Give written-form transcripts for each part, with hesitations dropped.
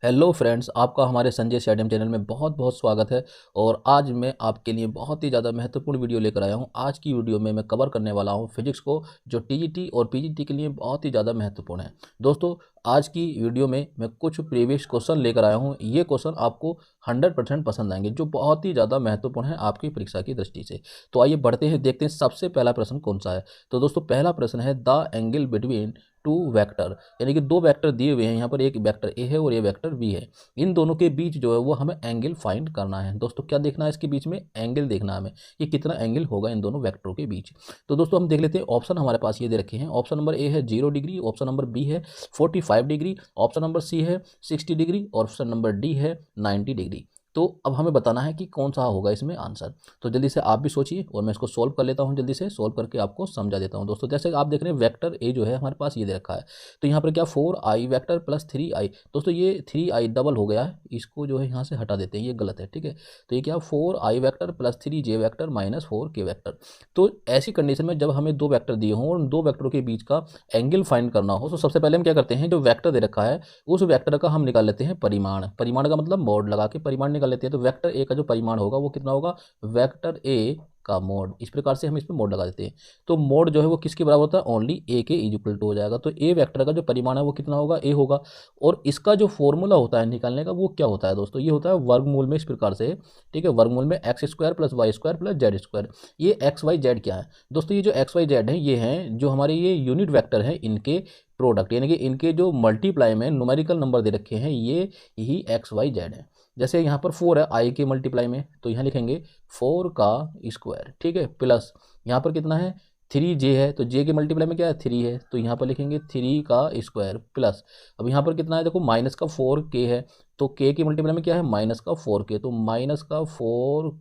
Hello friends, आपका हमारे Sanjay stadium channel में बहुत बहुत स्वागत है। और आज मैं आपके लिए बहुत ही ज़्यादा महत्वपूर्ण वीडियो लेकर आया हूं। आज की वीडियो में मैं कवर करने वाला हूं फिजिक्स को, जो टीजीटी और पीजीटी के लिए बहुत ही ज़्यादा महत्वपूर्ण है। दोस्तों, आज की वीडियो में मैं कुछ प्रीवियस क्वेश्चन लेकर आया हूं। ये क्वेश्चन आपको 100% पसंद आएंगे, जो बहुत ही ज़्यादा महत्वपूर्ण है आपकी परीक्षा की दृष्टि से। तो आइए बढ़ते हैं, देखते हैं सबसे पहला प्रश्न कौन सा है। तो दोस्तों, पहला प्रश्न है the angle between two vector, यानी कि दो वेक्टर दिए हुए हैं। यहाँ पर एक वेक्टर ए है और ये वेक्टर बी है। इन दोनों के बीच जो है वो हमें एंगल फाइंड करना है। दोस्तों, क्या देखना है इसके बीच में? एंगल देखना है हमें कि कितना एंगल होगा इन दोनों वेक्टरों के बीच। तो दोस्तों, हम देख लेते हैं। ऑप्शन हमारे पास ये दे रखे हैं। ऑप्शन नंबर ए है 0 डिग्री, ऑप्शन नंबर बी है 45 डिग्री, ऑप्शन नंबर सी है 60 डिग्री और ऑप्शन नंबर डी है 90 डिग्री। तो अब हमें बताना है कि कौन सा होगा इसमें आंसर। तो जल्दी से आप भी सोचिए और मैं इसको सोल्व कर लेता हूं। जल्दी से सोल्व करके आपको समझा देता हूं। दोस्तों, जैसे आप देख रहे हैं वेक्टर ए जो है हमारे पास ये दे रखा है। तो यहाँ पर क्या 4i वेक्टर प्लस 3i। दोस्तों, ये 3i डबल हो गया है, इसको जो है यहाँ से हटा देते हैं, ये गलत है। ठीक है, तो ये क्या 4i vector plus 3j vector minus 4k vector. तो ऐसी कंडीशन में जब हमें दो वेक्टर दिए हों और उन दो वेक्टरों के बीच का एंगल फाइंड करना हो, तो सबसे पहले हम क्या करते हैं, जो वेक्टर दे रखा है उस वेक्टर का हम निकाल लेते हैं परिमाण। परिमाण का मतलब मोड लगा के परिमाण निकाल लेते हैं। तो वेक्टर ए का जो परिमाण होगा वो कितना होगा? वेक्टर ए का मोड। इस प्रकार से हम इसमें मोड लगा देते हैं। तो मोड जो है वो किसके बराबर होता है? ओनली ए के इक्वल टू हो जाएगा। तो ए वेक्टर का जो परिमाण है वो कितना होगा? ए होगा। और इसका जो फॉर्मूला होता है निकालने का वो क्या होता है दोस्तों? ये होता है वर्गमूल में, इस प्रकार से। ठीक है, वर्गमूल में x square plus y square plus z square. ये एक्स वाई जेड क्या है दोस्तों? ये जो एक्स वाई जेड है ये हैं जो हमारे ये यूनिट वेक्टर हैं, इनके प्रोडक्ट, यानी कि इनके जो मल्टीप्लाई में न्यूमेरिकल नंबर दे रखे हैं ये ही एक्स वाई जेड है। जैसे यहाँ पर 4 है आई के मल्टीप्लाई में, तो यहाँ लिखेंगे 4 का स्क्वायर। ठीक है, प्लस यहाँ पर कितना है? 3j है, तो j के मल्टीप्लाई में क्या है? 3 है, तो यहाँ पर लिखेंगे 3 का स्क्वायर प्लस। अब यहाँ पर कितना है? देखो माइनस का 4k है, तो k के मल्टीप्लाई में क्या है? माइनस का 4k, तो माइनस का 4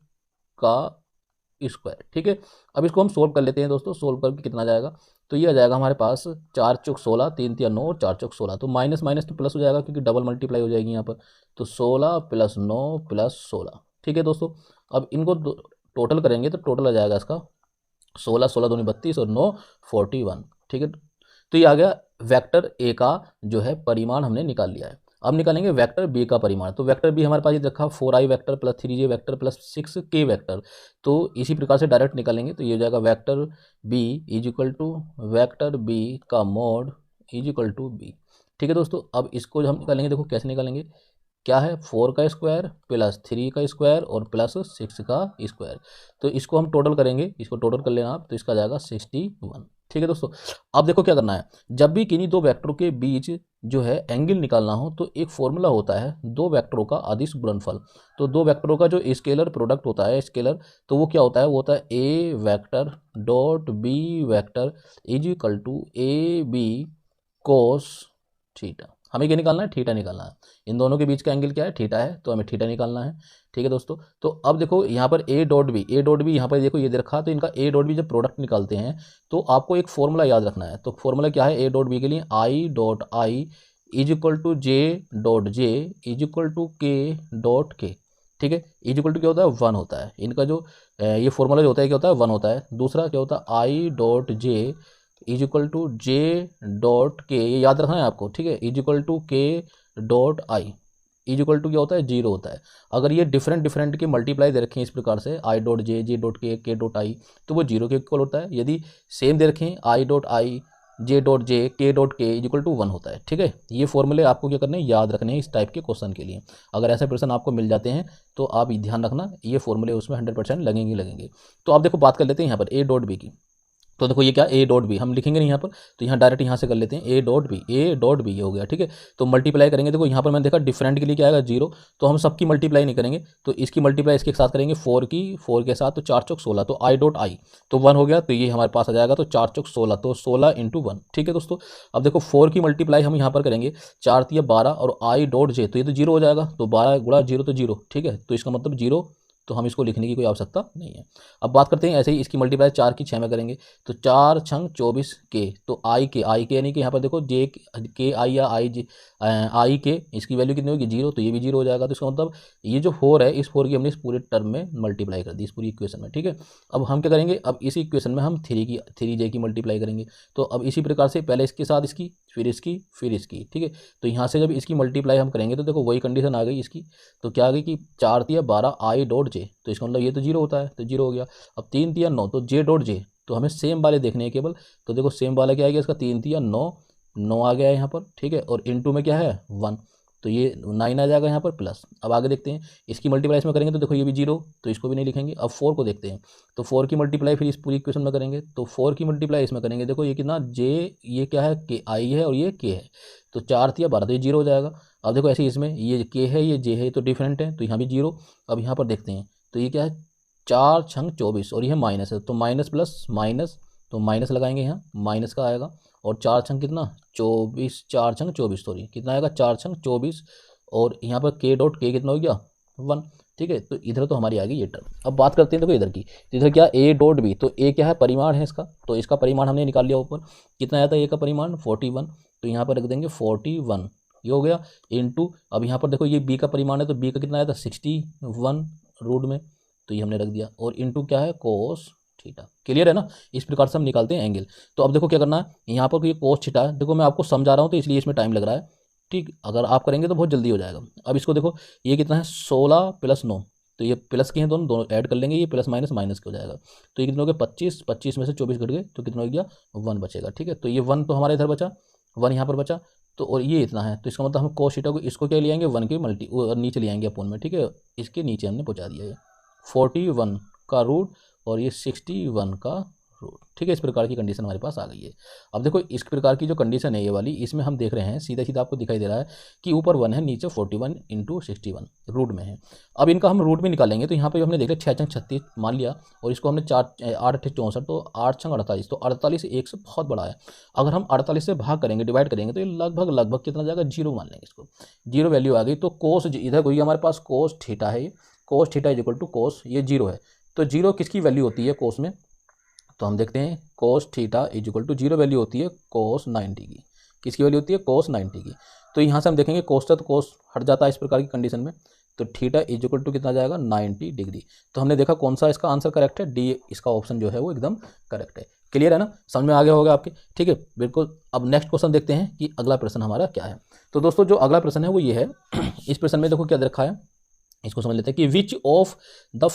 का स्क्वायर। ठीक है, अब इसको हम सोल्व कर लेते हैं दोस्तों। सोल्व करके कितना आ जाएगा? तो ये आ जाएगा हमारे पास 4 चौक 16, 3 तिया 9 और 4 चौक 16। तो माइनस माइनस तो प्लस हो जाएगा क्योंकि डबल मल्टीप्लाई हो जाएगी यहाँ पर। तो 16 प्लस 9 प्लस 16। ठीक है दोस्तों, अब इनको टोटल करेंगे तो टोटल आ जाएगा इसका 16, 16 दूनी 32 और 9 41। ठीक है, तो ये आ गया वेक्टर ए का जो है परिमाण हमने निकाल लिया है। अब निकालेंगे वेक्टर बी का परिमाण। तो वेक्टर बी हमारे पास ये रखा 4i vector plus 3j vector plus 6k vector. तो इसी प्रकार से डायरेक्ट निकालेंगे, तो ये हो जाएगा vector B is equal to vector B का mod is equal to B. ठीक है दोस्तों, अब इसको हम निकालेंगे। देखो कैसे निकालेंगे, क्या है? 4 का स्क्वायर प्लस 3 का स्क्वायर और प्लस 6 का स्क्वायर। तो इसको हम टोटल करेंगे, इसको टोटल कर लेना आप, तो इसका जाएगा 61। ठीक है दोस्तों, अब देखो क्या करना है। जब भी किन्हीं दो वेक्टरों के बीच जो है एंगल निकालना हो तो एक फॉर्मूला होता है दो वेक्टरों का अदिश गुणनफल। तो दो वेक्टरों का जो स्केलर प्रोडक्ट होता है, स्केलर, तो वो क्या होता है? वो होता है A vector dot B vector is equal to A B cos theta. हमें क्या निकालना है? थीटा निकालना है। इन दोनों के बीच का एंगल क्या है? थीटा है, तो हमें थीटा निकालना है। ठीक है दोस्तों, तो अब देखो यहाँ पर a dot b, a dot b यहाँ पर देखो ये दे रखा है। तो इनका ए डॉट बी जब प्रोडक्ट निकालते हैं तो आपको एक फॉर्मूला याद रखना है। तो फॉर्मूला क्या है ए डॉट बी के लिए? I dot i is equal to j dot j is equal to k dot k. ठीक है, इज इक्वल टू क्या होता है? 1 होता है। इनका जो ये फॉर्मूला जो होता है क्या होता है? 1 होता है। दूसरा क्या होता है? I dot j is equal to j dot k, ये याद रखना है आपको। ठीक है, is equal to k dot i is equal to क्या होता है? 0 होता है। अगर ये डिफरेंट डिफरेंट के मल्टीप्लाई दे रखें इस प्रकार से, i dot j, j dot k dot i, तो वो 0 के इक्वल होता है। यदि सेम दे रखें आई डॉट आई, जे डॉट जे, के डॉट के इज इक्वल टू 1 होता है। ठीक है, ये फॉर्मूले आपको क्या करने हैं? याद रखने हैं इस टाइप के क्वेश्चन के लिए। अगर ऐसे प्रश्न आपको मिल जाते हैं तो आप ध्यान रखना, ये फॉर्मूले उसमें 100% लगेंगे लगेंगे। तो आप देखो बात कर लेते हैं यहाँ पर ए डॉट बी की। तो देखो ये क्या ए डॉट बी हम लिखेंगे नहीं यहाँ पर, तो यहाँ डायरेक्ट यहाँ से कर लेते हैं a dot b. A dot b ये हो गया। ठीक है, तो मल्टीप्लाई करेंगे। देखो यहाँ पर मैंने देखा डिफरेंट के लिए क्या आएगा? 0। तो हम सबकी मल्टीप्लाई नहीं करेंगे, तो इसकी मल्टीप्लाई इसके साथ करेंगे 4 की, 4 के साथ, तो 4 चौक 16, तो आई डॉट आई तो 1 हो गया। तो ये हमारे पास आ जाएगा, तो 4 चौक 16, तो 16 इंटू 1। ठीक है दोस्तों, अब देखो 4 की मल्टीप्लाई हम यहाँ पर करेंगे 4 तिया 12 और आई डॉट जे, तो ये तो 0 हो जाएगा। तो 12 गुणा 0 तो 0। ठीक है, तो इसका मतलब 0 तो हम इसको लिखने की कोई आवश्यकता नहीं है। अब बात करते हैं ऐसे ही इसकी मल्टीप्लाई 4 की 6 में करेंगे तो 4 छंग 24 के, तो आई के यानी कि यहाँ पर देखो जे के आई या आई के इसकी वैल्यू कितनी होगी 0, तो ये भी 0 हो जाएगा। तो इसका मतलब ये जो 4 है इस 4 की हमने इस पूरे टर्म में मल्टीप्लाई कर दी, इस पूरी इक्वेशन में, ठीक है। अब हम क्या करेंगे, अब इसी इक्वेशन में हम 3j की मल्टीप्लाई करेंगे। तो अब इसी प्रकार से पहले इसके साथ इसकी, फिर इसकी, फिर इसकी, ठीक है। तो यहाँ से जब इसकी मल्टीप्लाई हम करेंगे तो देखो वही कंडीशन आ गई इसकी, तो क्या आ गई कि 4 तिया 12 आई डॉट जे, तो इसका मतलब ये तो 0 होता है, तो 0 हो गया। अब 3 तिया 9, तो जे डॉट जे, तो हमें सेम वाले देखने हैं केवल, तो देखो सेम वाला क्या आ गया इसका 3 तिया 9, 9 आ गया है यहाँ पर, ठीक है। और इनटू में क्या है 1, तो ये 9 आ जाएगा यहाँ पर प्लस। अब आगे देखते हैं इसकी मल्टीप्लाई इसमें करेंगे तो देखो ये भी 0, तो इसको भी नहीं लिखेंगे। अब 4 को देखते हैं, तो 4 की मल्टीप्लाई फिर इस पूरी इक्वेशन में करेंगे, तो 4 की मल्टीप्लाई इसमें करेंगे, देखो ये कितना जे, ये क्या है के आई है और ये के है, तो 4 तिया 12, तो ये 0 हो जाएगा। अब देखो ऐसे इसमें ये के है ये जे है तो डिफरेंट है, तो यहाँ भी 0। अब यहाँ पर देखते हैं तो ये क्या है 4 छंग 24 और ये माइनस है, तो माइनस प्लस माइनस, तो माइनस लगाएंगे यहाँ, माइनस का आएगा। और 4 छंग कितना 24, 4 छंग 24, सॉरी कितना आएगा 4 छंग 24, और यहाँ पर के डॉट के कितना हो गया 1, ठीक है। तो इधर तो हमारी आ गई ये टर्म। अब बात करते हैं देखो इधर की, तो इधर क्या ए डॉट बी, तो ए क्या है परिमाण है इसका, तो इसका परिमाण हमने निकाल लिया ऊपर, कितना आया था ए का परिमाण 41, तो यहाँ पर रख देंगे 41, ये हो गया इनटू, अब यहाँ पर देखो ये बी का परिमाण है तो बी का कितना आया था 61 रूट में, तो ये हमने रख दिया, और इनटू क्या है कोस थीटा। क्लियर है ना, इस प्रकार से हम निकालते हैं एंगल। तो अब देखो क्या करना है, यहाँ पर ये कोस थीटा है, देखो मैं आपको समझा रहा हूँ तो इसलिए इसमें टाइम लग रहा है, ठीक। अगर आप करेंगे तो बहुत जल्दी हो जाएगा। अब इसको देखो ये कितना है 16 प्लस 9, तो ये प्लस के हैं दोनों, दोनों ऐड कर लेंगे, ये प्लस माइनस माइनस के हो जाएगा, तो ये कितना हो गया 25, 25 में से 24 घट गए तो कितना हो गया 1 बचेगा, ठीक है। तो ये 1 तो हमारे इधर बचा, 1 यहाँ पर बचा, तो और ये इतना है, तो इसका मतलब हम कोस थीटा को इसको क्या ले आएंगे 1 के नीचे ले आएंगे अपोन में, ठीक है। इसके नीचे हमने पहुँचा दिया, ये 41 का रूट और ये 61 का रूट, ठीक है। इस प्रकार की कंडीशन हमारे पास आ गई है। अब देखो इस प्रकार की जो कंडीशन है ये वाली, इसमें हम देख रहे हैं सीधा सीधा आपको दिखाई दे रहा है कि ऊपर 1 है नीचे 41 इंटू 61 रूट में है। अब इनका हम रूट में निकालेंगे, तो यहाँ पे हमने देख लिया 6 छंग 36 मान लिया, और इसको हमने 8 64, तो 8 छंग 48, तो 48 1 से बहुत बड़ा है। अगर हम 48 से भाग करेंगे, डिवाइड करेंगे, तो ये लगभग कितना जाएगा 0 मान लेंगे इसको, 0 वैल्यू आ गई। तो कोस इधर कोई हमारे पास कोस थीटा है, cos theta is equal to cos, ये 0 है, तो 0 किसकी वैल्यू होती है कोस में, तो हम देखते हैं cos theta is equal to 0 value होती है कोस 90 की, किसकी वैल्यू होती है कोस 90 की। तो यहाँ से हम देखेंगे कोस तो कोस हट जाता है इस प्रकार की कंडीशन में, तो थीटा इज इक्वल टू कितना जाएगा 90 डिग्री। तो हमने देखा कौन सा इसका आंसर करेक्ट है, डी इसका ऑप्शन जो है वो एकदम करेक्ट है। क्लियर है ना, समझ में आ गया होगा आपके, ठीक है बिल्कुल। अब नेक्स्ट क्वेश्चन देखते हैं कि अगला प्रश्न हमारा क्या है। तो दोस्तों जो अगला प्रश्न है वो ये है, इस प्रश्न में देखो क्या रखा है, इसको समझ लेते हैं कि which of the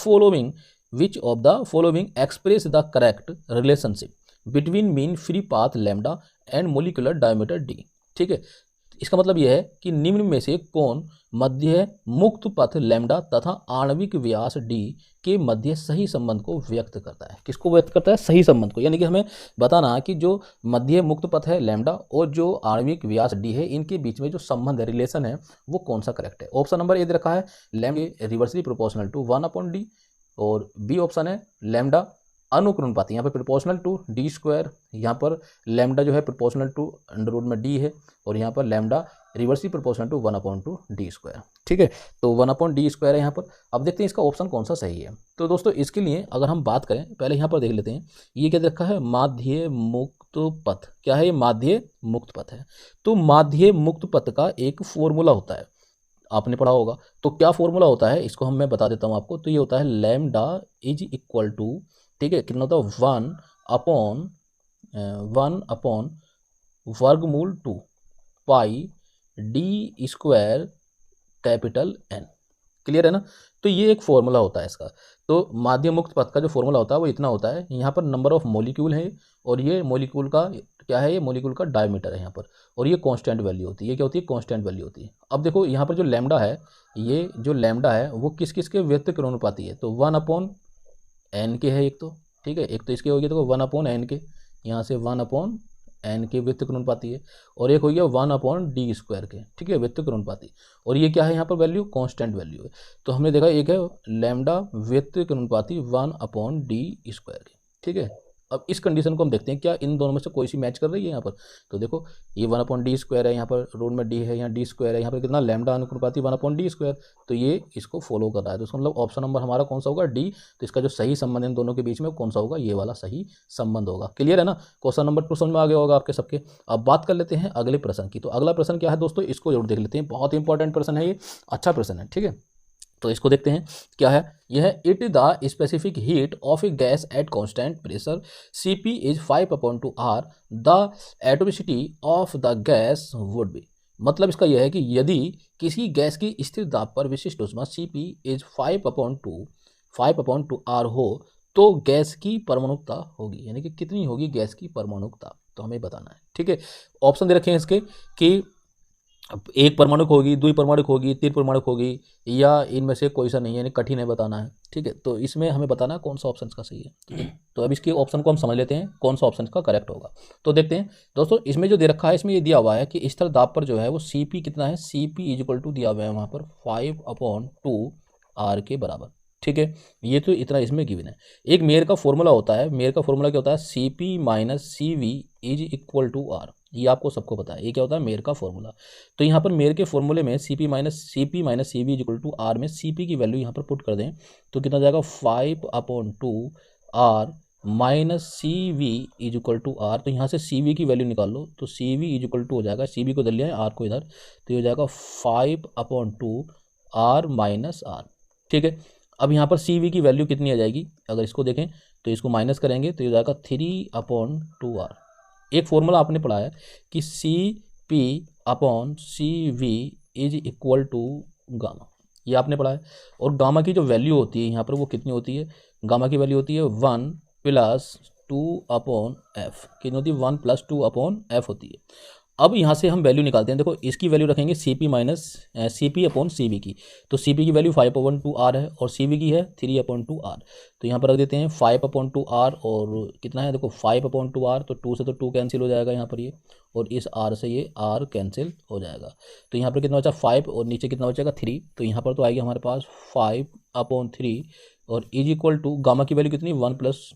following express the correct relationship between mean free path lambda and molecular diameter D, ठीक है। इसका मतलब यह है कि निम्न में से कौन मध्य मुक्त पथ लैम्डा तथा आणविक व्यास डी के मध्य सही संबंध को व्यक्त करता है। किसको व्यक्त करता है, सही संबंध को, यानी कि हमें बताना कि जो मध्य मुक्त पथ है लैम्डा और जो आणविक व्यास डी है इनके बीच में जो संबंध है, रिलेशन है, वो कौन सा करेक्ट है। ऑप्शन नंबर ए दे रखा है lambda reversely proportional to 1/d, और बी ऑप्शन है लैम्डा अनुक्रमपाती, यहाँ पर प्रोपोर्शनल टू डी स्क्वायर, यहाँ पर लैम्डा जो है प्रोपोर्शनल टू अंडर रूट में डी है, और यहाँ पर lambda reversely proportional to 1/d square, ठीक है। तो 1/d स्क्वायर है यहाँ पर। अब देखते हैं इसका ऑप्शन कौन सा सही है। तो दोस्तों इसके लिए अगर हम बात करें, पहले यहाँ पर देख लेते हैं, ये क्या देखा है माध्य मुक्त पथ, क्या है ये माध्य मुक्त पथ है। तो माध्य मुक्त पथ का एक फॉर्मूला होता है, आपने पढ़ा होगा, तो क्या फॉर्मूला होता है इसको मैं बता देता हूँ आपको। तो ये होता है लैम्डा इज इक्वल टू, ठीक है, कितना होता है 1/1 वर्गमूल 2 pi D square capital N. Clear है ना, तो ये एक फॉर्मूला होता है इसका। तो माध्य मुक्त पथ का जो फॉर्मूला होता है वो इतना होता है, यहाँ पर नंबर ऑफ मॉलिक्यूल है, और ये मॉलिक्यूल का क्या है, ये मॉलिक्यूल का डायमीटर है यहाँ पर, और ये कांस्टेंट वैल्यू होती है। ये क्या होती है, कांस्टेंट वैल्यू होती है। अब देखो यहाँ पर जो लैम्डा है, ये जो लैम्डा है वो किस किस के व्युत्क्रमानुपाती है, तो 1/n के है एक तो, ठीक है, एक तो इसके हो गया तो 1/n के, यहाँ से 1/n के व्युत्क्रमानुपाती है, और एक हो गया 1/d स्क्वायर के, ठीक है, व्युत्क्रमानुपाती। और ये क्या है यहाँ पर वैल्यू, कांस्टेंट वैल्यू है। तो हमने देखा एक है लैम्डा व्युत्क्रमानुपाती 1/d स्क्वायर के, ठीक है। अब इस कंडीशन को हम देखते हैं क्या इन दोनों में से कोई सी मैच कर रही है यहाँ पर। तो देखो ये 1/d² है, यहाँ पर रूट में d है, यहाँ d² है, यहाँ पर कितना लैम्डा अनुपाती 1/d², तो ये इसको फॉलो कर रहा है। तो इसका मतलब ऑप्शन नंबर हमारा कौन सा होगा, डी। तो इसका जो सही संबंध इन दोनों के बीच में कौन सा होगा, ये वाला सही संबंध होगा। क्लियर है ना, क्वेश्चन नंबर 2 समझ में आ गया होगा आपके सबके। अब बात कर लेते हैं अगले प्रश्न की। तो अगला प्रश्न क्या है दोस्तों, इसको जरूर देख लेते हैं, बहुत इंपॉर्टेंट प्रश्न है ये, अच्छा प्रश्न है, ठीक है। तो इसको देखते हैं क्या है। यह है it the specific heat of A gas at constant pressure Cp is 5/2 R, the atomicity of the gas would be. मतलब इसका यह है कि यदि किसी गैस की स्थिर दाब पर विशिष्ट ऊष्मा Cp इज 5/2 R हो तो गैस की परमाणुकता होगी, यानी कि कितनी होगी गैस की परमाणुकता, तो हमें बताना है, ठीक है। ऑप्शन दे रखे हैं इसके कि एक परमाणु होगी, द्विपरमाणु होगी, त्रिपरमाणु होगी, या इनमें से कोई सा नहीं है, यानी कठिन है बताना है, ठीक है। तो इसमें हमें बताना है कौन सा ऑप्शन का सही है, ठीक है। तो अब इसके ऑप्शन को हम समझ लेते हैं कौन सा ऑप्शन का करेक्ट होगा। तो देखते हैं दोस्तों, इसमें जो दे रखा है, इसमें ये दिया हुआ है कि स्थिर दाब पर जो है वो Cp कितना है, Cp इक्वल टू दिया हुआ है वहाँ पर 5/2 R के बराबर, ठीक है। ये तो इतना इसमें गिवन है। एक मेयर का फॉर्मूला होता है, मेयर का फॉर्मूला क्या होता है, Cp minus Cv is equal to R, ये आपको सबको पता है, ये क्या होता है मेयर का फॉर्मूला। तो यहाँ पर मेयर के फॉर्मूले में Cp minus Cv equal to R में Cp की वैल्यू यहाँ पर पुट कर दें तो कितना जाएगा 5/2 R minus Cv is equal to R। तो यहाँ से Cv की वैल्यू निकाल लो, तो Cv इज इक्वल टू हो जाएगा, Cv को इधर लिया है R को इधर, तो ये हो जाएगा 5/2 R माइनस R, ठीक है। अब यहाँ पर Cv की वैल्यू कितनी आ जाएगी, अगर इसको देखें तो इसको माइनस करेंगे तो ये जाएगा 3/2 R। एक फॉर्मूला आपने पढ़ा है कि Cp/Cv is equal to gamma, ये आपने पढ़ा है। और गामा की जो वैल्यू होती है यहाँ पर वो कितनी होती है, गामा की वैल्यू होती है 1 + 2/f, कितनी होती है 1 + 2/f होती है। अब यहाँ से हम वैल्यू निकालते हैं, देखो इसकी वैल्यू रखेंगे Cp/Cv की, तो Cp की वैल्यू 5/2 R है और Cv की है 3/2 R। तो यहाँ पर रख देते हैं 5/2 R और कितना है देखो 5/2 R, तो 2 से तो 2 कैंसिल हो जाएगा यहाँ पर ये, और इस R से ये R कैंसिल हो जाएगा। तो यहाँ पर कितना बचा 5 और नीचे कितना बचेगा 3, तो यहाँ पर तो आएगी हमारे पास 5/3 और इज इक्वल टू गामा की वैल्यू कितनी 1 +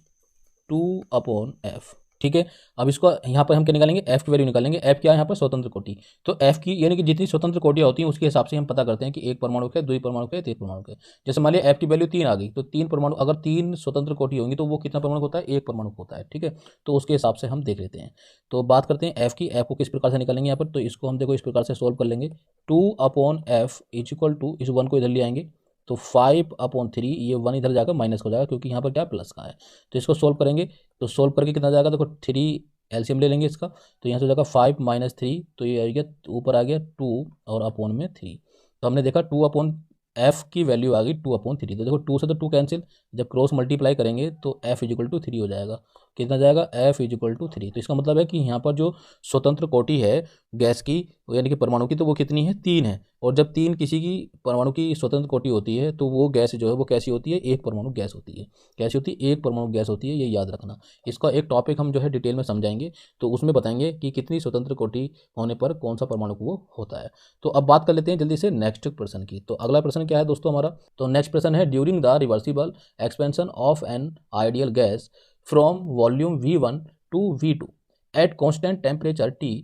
2/f, ठीक है। अब इसको यहाँ पर हम क्या निकालेंगे, f की वैल्यू निकालेंगे। f क्या है यहाँ पर स्वतंत्र कोटि, तो f की यानी कि जितनी स्वतंत्र कोटियाँ होती हैं उसके हिसाब से हम पता करते हैं कि एक परमाणु है, द्विपरमाणु है, त्रिपरमाणु है। जैसे मान लिया f की वैल्यू 3 आ गई, तो 3 परमाणु, अगर 3 स्वतंत्र कोटि होंगी तो वो कितना परमाणु होता है, एक परमाणु होता है, ठीक है। तो उसके हिसाब से हम देख लेते हैं। तो बात करते हैं f की, f को किस प्रकार से निकालेंगे यहाँ पर, तो इसको हम देखो इस प्रकार से सोल्व कर लेंगे। 2/f इज इक्वल टू, इस 1 को इधर ले आएंगे तो 5/3, ये 1 इधर जाकर माइनस हो जाएगा क्योंकि यहाँ पर क्या प्लस का है। तो इसको सोल्व करेंगे, तो सोल्व करके कितना जाएगा देखो 3 एलसीएम ले लेंगे इसका, तो यहाँ से हो जाएगा 5 - 3, तो ये आ गया ऊपर आ गया 2 और अपॉन में 3। तो हमने देखा 2/f की वैल्यू आ गई 2/3। तो देखो 2 से तो 2 कैंसिल, जब क्रॉस मल्टीप्लाई करेंगे तो f इज इक्वल टू 3 हो जाएगा। कितना जाएगा f इज इक्वल टू 3। तो इसका मतलब है कि यहाँ पर जो स्वतंत्र कोटि है गैस की यानी कि परमाणु की, तो वो कितनी है 3 है। और जब 3 किसी की परमाणु की स्वतंत्र कोटि होती है तो वो गैस जो है वो कैसी होती है, एक परमाणु गैस होती है। कैसी होती है, एक परमाणु गैस होती है, ये याद रखना। इसका एक टॉपिक हम जो है डिटेल में समझाएंगे, तो उसमें बताएंगे कि कितनी स्वतंत्र कोटि होने पर कौन सा परमाणु वो होता है। तो अब बात कर लेते हैं जल्दी से नेक्स्ट प्रश्न की। तो अगला प्रश्न क्या है दोस्तों हमारा, तो नेक्स्ट प्रश्न है during the reversible expansion of an ideal gas from volume V1 to V2 at constant temperature T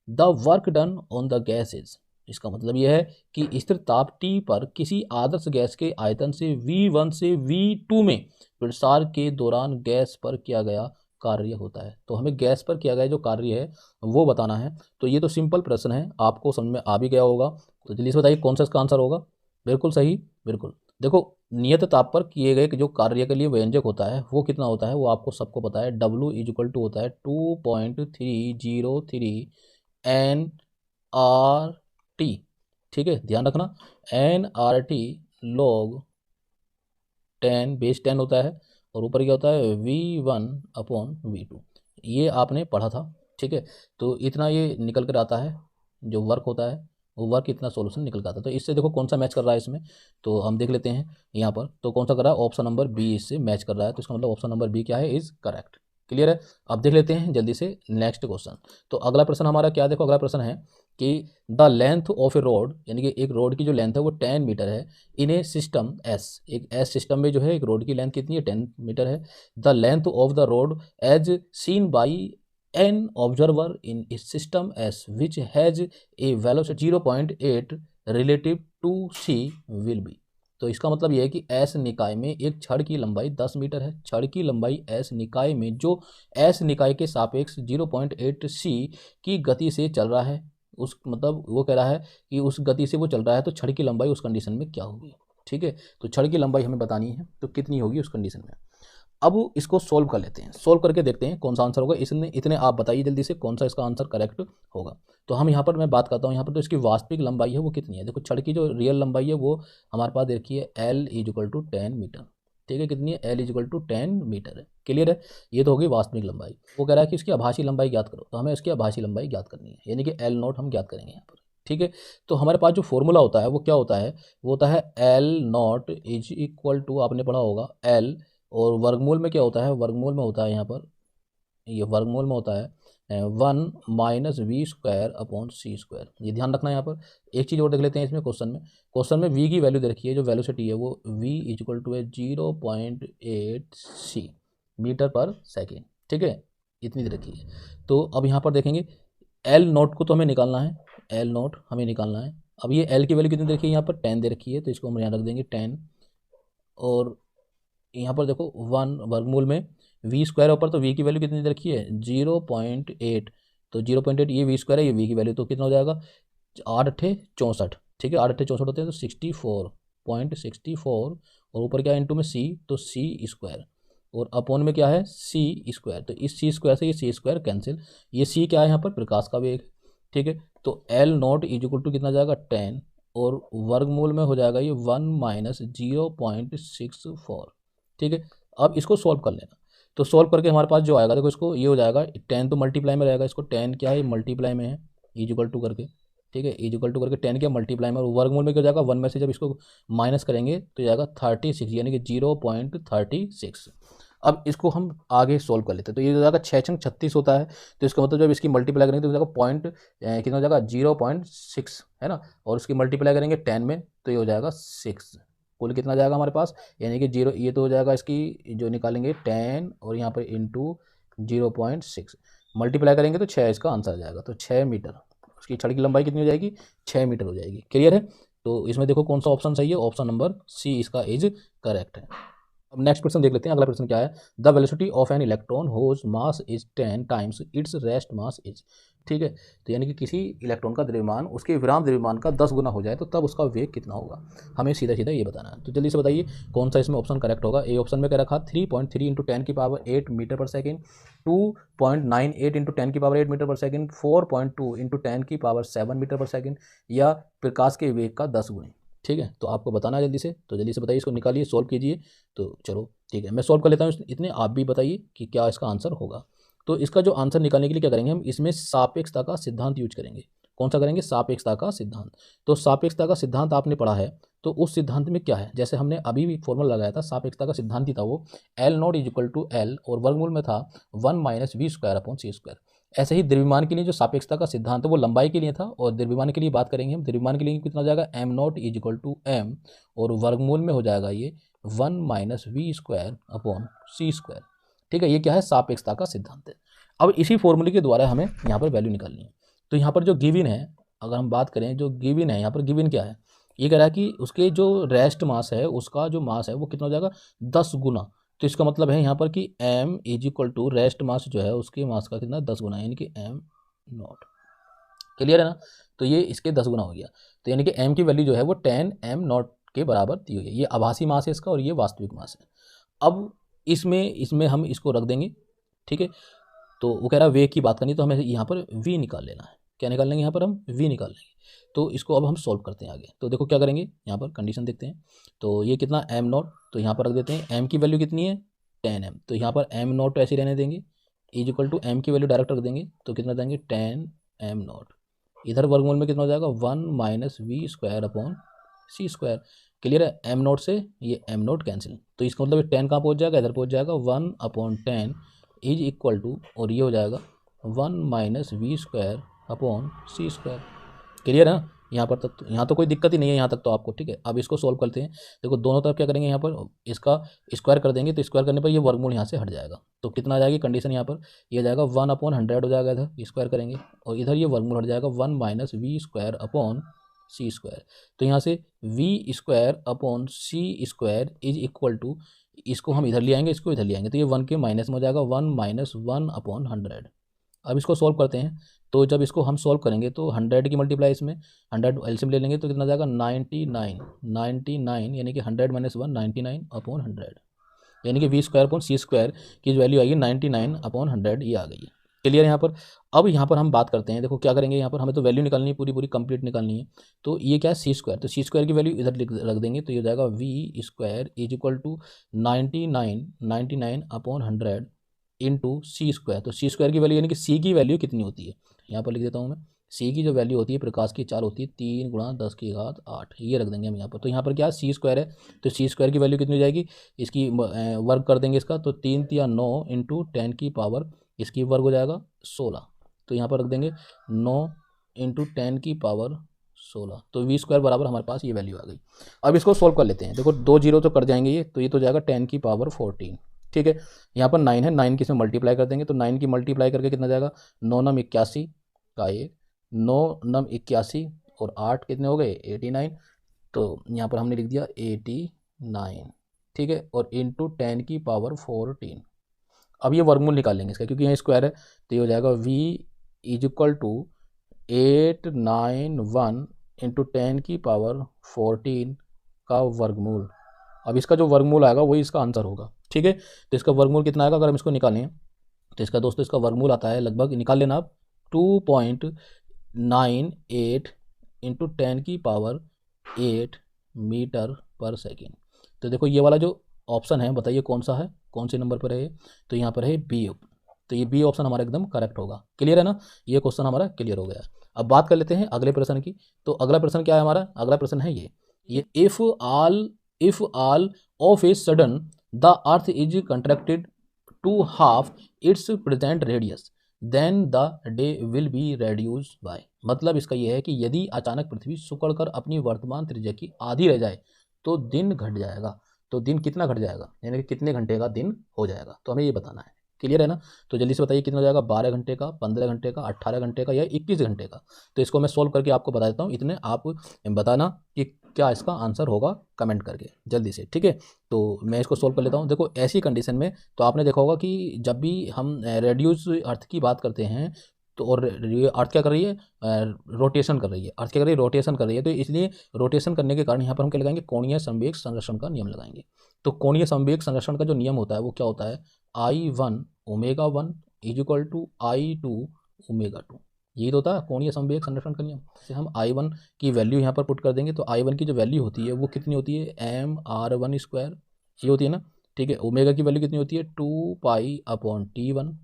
the work done on the gas is. इसका मतलब यह है कि स्थिर ताप T पर किसी आदर्श गैस के आयतन से V1 से V2 में प्रसार के दौरान गैस पर किया गया कार्य होता है। तो हमें गैस पर किया गया जो कार्य है वो बताना है। तो ये तो सिंपल प्रश्न है, आपको समझ में आ भी गया होगा। तो जल्दी से बताइए कौन सा इसका आंसर होगा। बिल्कुल सही, बिल्कुल। देखो नियत ताप पर किए गए जो कार्य के लिए व्यंजक होता है वो कितना होता है, वो आपको सबको पता है। W इज इक्वल टू होता है 2.303 nRT, ठीक है, ध्यान रखना nRT log 10 होता है और ऊपर क्या होता है V1/V2, ये आपने पढ़ा था, ठीक है। तो इतना ये निकल कर आता है, जो वर्क होता है वो वर्क इतना सॉल्यूशन निकल कर आता है। तो इससे देखो कौन सा मैच कर रहा है इसमें, तो हम देख लेते हैं यहाँ पर। तो कौन सा कर रहा है, ऑप्शन नंबर बी इससे मैच कर रहा है। तो इसका मतलब ऑप्शन नंबर बी क्या है, इज करेक्ट। क्लियर है। अब देख लेते हैं जल्दी से नेक्स्ट क्वेश्चन। तो अगला प्रश्न हमारा क्या, देखो अगला प्रश्न है कि the length of A road, यानी कि एक रोड की जो लेंथ है वो 10 मीटर है इन ए सिस्टम एस, एक एस सिस्टम में जो है एक रोड की लेंथ कितनी है 10 मीटर है। The length of the road as seen by an observer in a system S which has a velocity 0.8 relative to c will be. तो इसका मतलब यह है कि एस निकाय में एक छड़ की लंबाई 10 मीटर है। छड़ की लंबाई एस निकाय में जो एस निकाय के सापेक्ष 0.8 सी की गति से चल रहा है, उस मतलब वो कह रहा है कि उस गति से वो चल रहा है तो छड़ की लंबाई उस कंडीशन में क्या होगी। ठीक है, तो छड़ की लंबाई हमें बतानी है तो कितनी होगी उस कंडीशन में। अब इसको सोल्व कर लेते हैं, सोल्व करके देखते हैं कौन सा आंसर होगा। इसने इतने आप बताइए जल्दी से कौन सा इसका आंसर करेक्ट होगा। तो हम यहाँ पर मैं बात करता हूँ, यहाँ पर तो इसकी वास्तविक लंबाई है वो कितनी है। देखो छड़ की जो रियल लंबाई है वो हमारे पास देखिए L = 10 मीटर। ठीक है, कितनी है L = 10 मीटर है। क्लियर है, ये तो होगी वास्तविक लंबाई। वो कह रहा है कि इसकी आभासी लंबाई ज्ञात करो, तो हमें इसकी आभासी लंबाई ज्ञात करनी है, यानी कि L0 हम ज्ञात करेंगे यहाँ पर। ठीक है, तो हमारे पास जो फॉर्मूला होता है वो क्या होता है, वो होता है L0 = आपने पढ़ा होगा L, और वर्गमूल में क्या होता है, वर्गमूल में होता है यहाँ पर, ये वर्गमूल में होता है 1 - v² / c²। ये ध्यान रखना है। यहाँ पर एक चीज़ और देख लेते हैं इसमें, क्वेश्चन में v की वैल्यू दे रखी है, जो वेलोसिटी है वो v = 0.8 c मीटर पर सेकेंड। ठीक है, इतनी दे रखी है। तो अब यहाँ पर देखेंगे L0 को तो हमें निकालना है, L0 हमें निकालना है। अब ये L की वैल्यू कितनी दे रखी है, यहाँ पर 10 दे रखी है, तो इसको हम यहाँ रख देंगे 10। और यहाँ पर देखो 1 वर्गमूल में v² ऊपर, तो v की वैल्यू कितनी दे रखी है 0.8, तो 0.8 ये v² है, ये v की वैल्यू तो कितना हो जाएगा 8 × 8 = 64। ठीक है, 8 × 8 = 64 होते हैं, तो 64.64, और ऊपर क्या है इंटू में c, तो c², और अपोन में क्या है c², तो इस c² से ये c² कैंसिल। ये c क्या है यहाँ पर प्रकाश का वेग। ठीक है, तो L0 = कितना जाएगा 10, और वर्गमूल में हो जाएगा ये 1 - 0.64। ठीक है, अब इसको सॉल्व कर लेना। तो सॉल्व करके हमारे पास जो आएगा देखो, इसको ये हो जाएगा 10 तो मल्टीप्लाई में रहेगा, इसको 10 क्या है मल्टीप्लाई में है = करके। ठीक है, = करके 10 क्या मल्टीप्लाई में, और वर्गमूल में क्या हो जाएगा 1 में से जब इसको माइनस करेंगे तो जाएगा 36, यानी कि 0.36। अब इसको हम आगे सोल्व कर लेते हैं, तो ये हो जाएगा 6 × 36 होता है, तो इसका मतलब जब इसकी मल्टीप्लाई करेंगे तो हो जाएगा पॉइंट कितना हो जाएगा 0.6 है ना, और उसकी मल्टीप्लाई करेंगे 10 में तो ये हो जाएगा 6। कुल कितना जाएगा हमारे पास, यानी कि 0, ये तो हो जाएगा इसकी जो निकालेंगे 10 और यहाँ पर इंटू 0.6 मल्टीप्लाई करेंगे तो 6 इसका आंसर आ जाएगा। तो 6 मीटर उसकी छड़ की लंबाई कितनी हो जाएगी 6 मीटर हो जाएगी। क्लियर है, तो इसमें देखो कौन सा ऑप्शन सही है, ऑप्शन नंबर सी इसका इज करेक्ट है। अब नेक्स्ट क्वेश्चन देख लेते हैं। अगला प्रश्न क्या है, the velocity of an electron whose mass is 10 times its rest mass is. ठीक है, तो यानी कि किसी इलेक्ट्रॉन का द्रव्यमान उसके विराम द्रव्यमान का 10 गुना हो जाए तो तब उसका वेग कितना होगा, हमें सीधा सीधा ये बताना है। तो जल्दी से बताइए कौन सा इसमें ऑप्शन करेक्ट होगा। ए ऑप्शन में कह रखा 3.3 × 10⁸ मीटर पर सेकेंड, 2.98 × 10⁸ मीटर पर सेकेंड, 4.2 × 10⁷ मीटर पर सेकेंड, या प्रकाश के वेग का 10 गुना। ठीक है, तो आपको बताना है जल्दी से, तो जल्दी से बताइए, इसको निकालिए, सोल्व कीजिए। तो चलो ठीक है, मैं सोल्व कर लेता हूँ, इतने आप भी बताइए कि क्या इसका आंसर होगा। तो इसका जो आंसर निकालने के लिए क्या करेंगे हम, इसमें सापेक्षता का सिद्धांत यूज करेंगे। कौन सा करेंगे, सापेक्षता का सिद्धांत। तो सापेक्षता का सिद्धांत आपने पढ़ा है, तो उस सिद्धांत में क्या है, जैसे हमने अभी भी फॉर्मूला लगाया था, सापेक्षता का सिद्धांत ही था वो L0 = L, और वर्गमूल में था 1 - v²/c²। ऐसे ही द्रव्यमान के लिए जो सापेक्षता का सिद्धांत है वो लंबाई के लिए था, और द्रव्यमान के लिए बात करेंगे हम, द्रव्यमान के लिए कितना हो जाएगा m0 = m, और वर्गमूल में हो जाएगा ये 1 - v²/c²। ठीक है, ये क्या है सापेक्षता का सिद्धांत है। अब इसी फॉर्मूले के द्वारा हमें यहाँ पर वैल्यू निकालनी है। तो यहाँ पर जो गिवन है, अगर हम बात करें जो गिवन है, यहाँ पर गिवन क्या है, ये कह रहा है कि उसके जो रेस्ट मास है उसका जो मास है वो कितना हो जाएगा 10 गुना। तो इसका मतलब है यहाँ पर कि m = रेस्ट मास जो है उसके मास का कितना 10 गुना, यानी कि m0। क्लियर है ना, तो ये इसके 10 गुना हो गया। तो यानी कि m की वैल्यू जो है वो 10 m0 के बराबर दी हुई है। ये आभासी मास है इसका, और ये वास्तविक मास है। अब इसमें हम इसको रख देंगे। ठीक है, तो वो कह रहा है वेग की बात करनी, तो हमें यहाँ पर v निकाल लेना है। क्या निकाल लेंगे, यहाँ पर हम v निकाल लेंगे। तो इसको अब हम सॉल्व करते हैं आगे। तो देखो क्या करेंगे, यहाँ पर कंडीशन देखते हैं। तो ये कितना m0, तो यहाँ पर रख देते हैं, m की वैल्यू कितनी है 10m, तो यहाँ पर m0 ऐसे रहने देंगे, = m की वैल्यू डायरेक्ट रख देंगे, तो कितना देंगे 10m0। इधर वर्गमूल में कितना हो जाएगा 1 - v²/c²। क्लियर है, m0 से ये m0 कैंसिल, तो इसका मतलब 10 कहाँ पहुँच जाएगा, इधर पहुँच जाएगा 1/10 = और ये हो जाएगा 1 - v²/c²। क्लियर है ना यहाँ पर तक? तो यहाँ तो कोई दिक्कत ही नहीं है यहाँ तक तो आपको, ठीक है। अब इसको सोल्व करते हैं। देखो दोनों तरफ क्या करेंगे, यहाँ पर इसका स्क्वायर कर देंगे, तो स्क्वायर करने पर ये वर्गमूल यहाँ से हट जाएगा। तो कितना आ जाएगी कंडीशन यहाँ पर, ये आ जाएगा 1/100 हो जाएगा, इधर स्क्वायर करेंगे और इधर ये वर्गमूल हट जाएगा 1 - v² / c²। तो यहाँ से v² / c² is equal to, इसको हम इधर ले आएंगे, इसको इधर ले आएंगे, तो ये 1 के माइनस में हो जाएगा 1 - 1/100। अब इसको सोल्व करते हैं। तो जब इसको हम सोल्व करेंगे तो 100 की मल्टीप्लाई इसमें 100 एलसीएम ले लेंगे तो कितना जाएगा 99 यानी कि 100 - 1 99/100, यानी कि v²/c² की जो वैल्यू आएगी 99/100 ये आ गई है। क्लियर यहाँ पर? अब यहाँ पर हम बात करते हैं, देखो क्या करेंगे, यहाँ पर हमें तो वैल्यू निकालनी है, पूरी पूरी कंप्लीट निकालनी है। तो ये क्या है c², तो c² की वैल्यू इधर रख देंगे, तो ये हो जाएगा v² is equal to 99/100 into c²। तो c² की वैल्यू यानी कि c की वैल्यू कितनी होती है, यहाँ पर लिख देता हूँ मैं। c की जो वैल्यू होती है प्रकाश की चाल होती है 3 × 10⁸ ये रख देंगे हम यहाँ पर। तो यहाँ पर क्या c² है, तो c² की वैल्यू कितनी हो जाएगी, इसकी वर्ग कर देंगे इसका, तो 3 × 9 इंटू 10 की पावर इसकी वर्ग हो जाएगा 16। तो यहाँ पर रख देंगे 9 इंटू 10 की पावर 16, तो v² बराबर हमारे पास ये वैल्यू आ गई। अब इसको सोल्व कर लेते हैं। देखो 2 0 तो कट जाएंगे ये, तो ये तो जाएगा 10 की पावर 14, ठीक है। यहाँ पर 9 है, 9 की इसमें मल्टीप्लाई कर देंगे, तो 9 की मल्टीप्लाई करके कितना जाएगा 9 × 9 = 81 का 1, 9 × 9 = 81 और 8 कितने हो गए 89। तो यहाँ पर हमने लिख दिया 89, ठीक है, और इंटू 10 की पावर 14। अब ये वर्गमूल निकालेंगे इसका, क्योंकि यहाँ स्क्वायर है, तो ये हो जाएगा v is equal to 891 into 10 की पावर 14 का वर्गमूल। अब इसका जो वर्गमूल आएगा वही इसका आंसर होगा, ठीक है। तो इसका वर्गमूल कितना आएगा अगर हम इसको निकालें, तो इसका दोस्तों इसका वर्गमूल आता है लगभग, निकाल लेना आप, 2.98 इंटू 10 की पावर 8 मीटर/सेकेंड। तो देखो ये वाला जो ऑप्शन है, बताइए कौन सा है, कौन से नंबर पर है ये, तो यहाँ पर है बी। तो ये बी ऑप्शन हमारा एकदम करेक्ट होगा। क्लियर है ना, ये क्वेश्चन हमारा क्लियर हो गया। अब बात कर लेते हैं अगले प्रश्न की। तो अगला प्रश्न क्या है हमारा, अगला प्रश्न है ये if all of a sudden the earth is contracted to half its present radius then the day will be reduce by. मतलब इसका यह है कि यदि अचानक पृथ्वी सिकुड़कर अपनी वर्तमान त्रिज्या की आधी रह जाए तो दिन घट जाएगा। तो दिन कितना घट जाएगा, यानी कि कितने घंटे का दिन हो जाएगा, तो हमें ये बताना है। क्लियर है ना, तो जल्दी से बताइए कितना हो जाएगा, 12 घंटे का, 15 घंटे का, 18 घंटे का या 21 घंटे का। तो इसको मैं सोल्व करके आपको बता देता हूँ, इतने आप बताना कि क्या इसका आंसर होगा कमेंट करके जल्दी से, ठीक है। तो मैं इसको सोल्व कर लेता हूँ। देखो ऐसी कंडीशन में तो आपने देखा होगा कि जब भी हम रेड्यूस अर्थ की बात करते हैं तो, और ये अर्थ क्या कर रही है, रोटेशन कर रही है, अर्थ क्या कर रही है, रोटेशन कर रही है। तो इसलिए रोटेशन करने के कारण यहाँ पर हम क्या लगाएंगे, कोणीय संवेग संरक्षण का नियम लगाएंगे। तो कोणीय संवेग संरक्षण का जो नियम होता है वो क्या होता है, I1 ω1 is equal to I2 ω2। यही तो होता है कोणीय संवेग संरक्षण का नियम। जैसे हम I1 की वैल्यू यहाँ पर पुट कर देंगे, तो I1 की जो वैल्यू होती है वो कितनी होती है, mr1², ये होती है ना, ठीक है। ओमेगा की वैल्यू कितनी होती है, 2π/T1।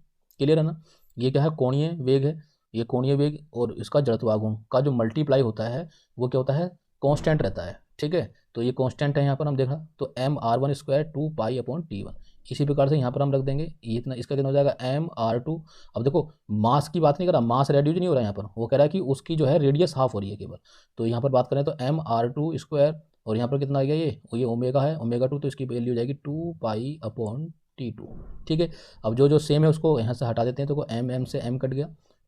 क्लियर है ना, ये क्या है, कोणीय वेग है, ये कोणीय वेग और इसका जड़त्वाघूर्ण का जो मल्टीप्लाई होता है वो क्या होता है, कांस्टेंट रहता है, ठीक है। तो ये कांस्टेंट है यहाँ पर हम देखा, तो mr1² 2π/T1। इसी प्रकार से यहाँ पर हम रख देंगे ये इतना, इसका कितना हो जाएगा mr2। अब देखो मास की बात नहीं कर रहा, मास रेड्यूस नहीं हो रहा है यहाँ पर, वो कह रहा है कि उसकी जो है रेडियस हाफ हो रही है केवल। तो यहाँ पर बात करें तो mr2² और यहाँ पर कितना आ गया, ये ओमेगा है, ω2, तो इसकी वैल्यू हो जाएगी 2π/T2, ठीक है। अब जो सेम है उसको यहाँ से हटा देते हैं, तो m से m कट गया,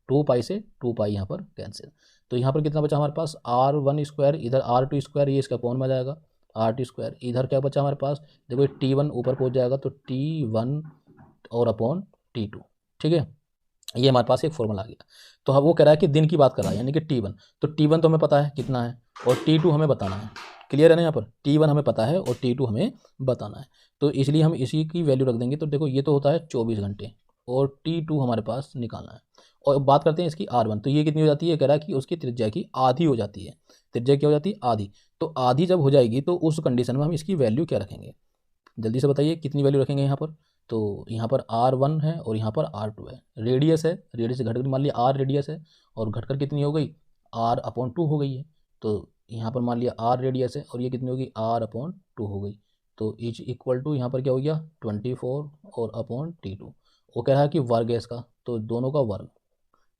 2π से 2π यहाँ पर कैंसिल। तो यहाँ पर कितना बचा हमारे पास, r1², इधर r2², ये इसका कौन में जाएगा r2², इधर क्या बचा हमारे पास, देखो T1 ऊपर पहुँच जाएगा, तो T1 और अपॉन T2, ठीक है। ये हमारे पास एक फॉर्मूला आ गया। तो अब वो कह रहा है कि दिन की बात कर रहा है, यानी कि T1, तो T1 तो हमें पता है कितना है और T2 हमें बताना है। क्लियर है ना, यहाँ पर T1 हमें पता है और T2 हमें बताना है, तो इसलिए हम इसी की वैल्यू रख देंगे। तो देखो ये तो होता है 24 घंटे और T2 हमारे पास निकालना है। और बात करते हैं इसकी R1, तो ये कितनी हो जाती है, कह रहा है कि उसकी त्रिज्या की आधी हो जाती है। त्रिज्या क्या हो जाती है, आधी। तो आधी जब हो जाएगी तो उस कंडीशन में हम इसकी वैल्यू क्या रखेंगे, जल्दी से बताइए कितनी वैल्यू रखेंगे यहाँ पर। तो यहाँ पर R1 है और यहाँ पर R2 है, रेडियस है, रेडियस घटकर मान लिया R रेडियस है और घटकर कितनी हो गई, R/2 हो गई है। तो यहाँ पर मान लिया R रेडियस है और ये कितनी होगी, R/2 हो गई। तो इज इक्वल टू यहाँ पर क्या हो गया 24 और अपॉन T2। वो कह रहा है कि वर्ग है इसका, तो दोनों का वर्ग,